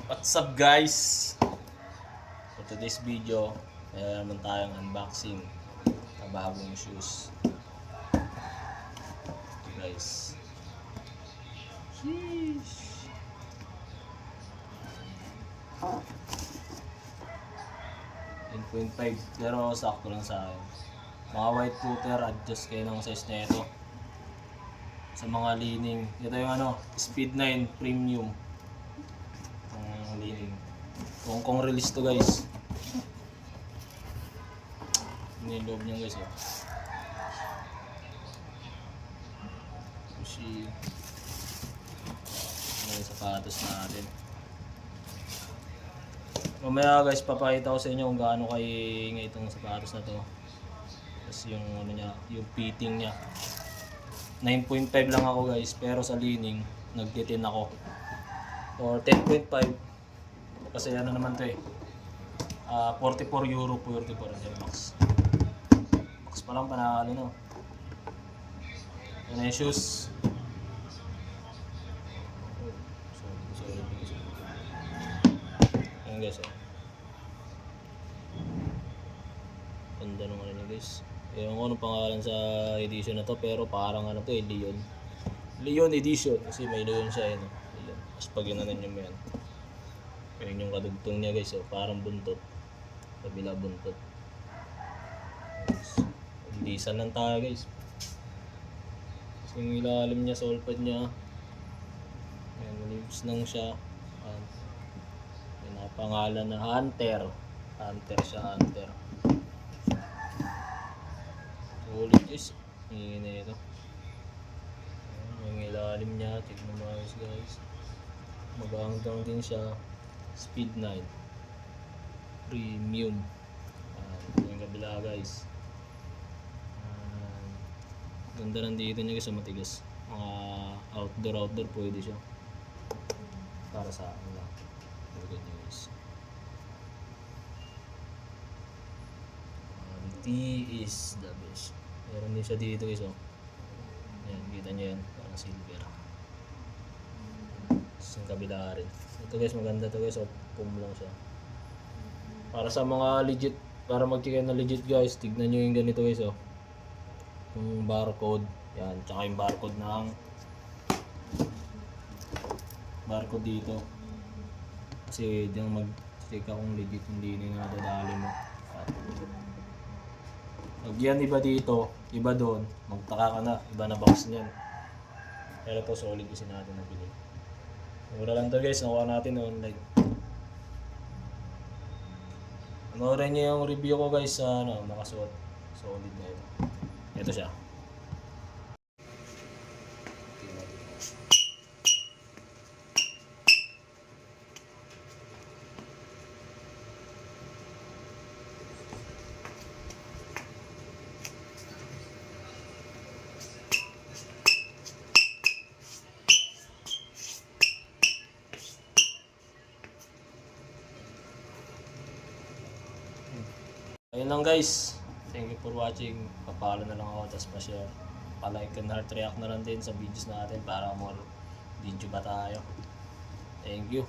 What's up guys? For today's video, meron naman tayong unboxing ng bagong shoes. Ito guys. Sheesh. 10.5 pero sakto lang sa akin. Mga white footer, adjust kayo ng size na ito. Sa mga leaning, ito yung Speed 9 Premium. Leaning. Hong Kong release to guys. Ini yung loob niya guys. Sushi. May sapatos natin. Mamaya guys, papakita ko sa inyo kung gaano kaingay itong sapatos na to. Tapos yung niya, yung fitting niya. 9.5 lang ako guys, pero sa leaning nag-10 ako. Or 10.5 kasi naman to 44 euro, 44 max. Max pa lang panalo no. Yan yung shoes. Sorry. Ayan guys Ganda nung niya guys. Ewan ko anong pangalan sa edition na to, pero parang Leon edition kasi may Leon siya Leon. Tapos pag yun nyo yan. Yun yung kadugtong niya guys, parang buntot. Kabila buntot. Lisan lang tayo guys. Kasi yung ilalim niya, sole pad niya. Ayan, leaves lang siya. May napangalan na Hunter. Hunter siya, Hunter. Solid guys. Hingin na ito. Yung ilalim niya, tignan mo guys. Magandang din siya. Speed 9 Premium. Yung kabila guys. Ganda lang dito niya guys, matigas. Mga outdoor pwede siya. Para sa akin lang. Look at nyo guys. T is the best. Meron din siya dito guys Yan, kita nyo yan. Parang silver. Yung kabila rin. Ito guys, maganda to guys. Pum lang siya. Para sa mga legit, para mag-check na legit guys, tignan nyo yung ganito guys yung barcode. Yan, tsaka yung barcode dito. Kasi diyan mag-check kung legit hindi na nadadali mo. Pag yan iba dito, iba doon, magtaka ka na, iba na box niyan. Pero to solid kasi natin nabili. Mura lang to guys, nakuha natin online. Panoorin niyo yung review ko guys sa nakasuot. Solid na ito. Ito siya. Ayun lang guys. Thank you for watching. Papalo na lang ako, tapos pa-share. Pa-like and heart react na lang din sa videos natin para more video ba tayo. Thank you.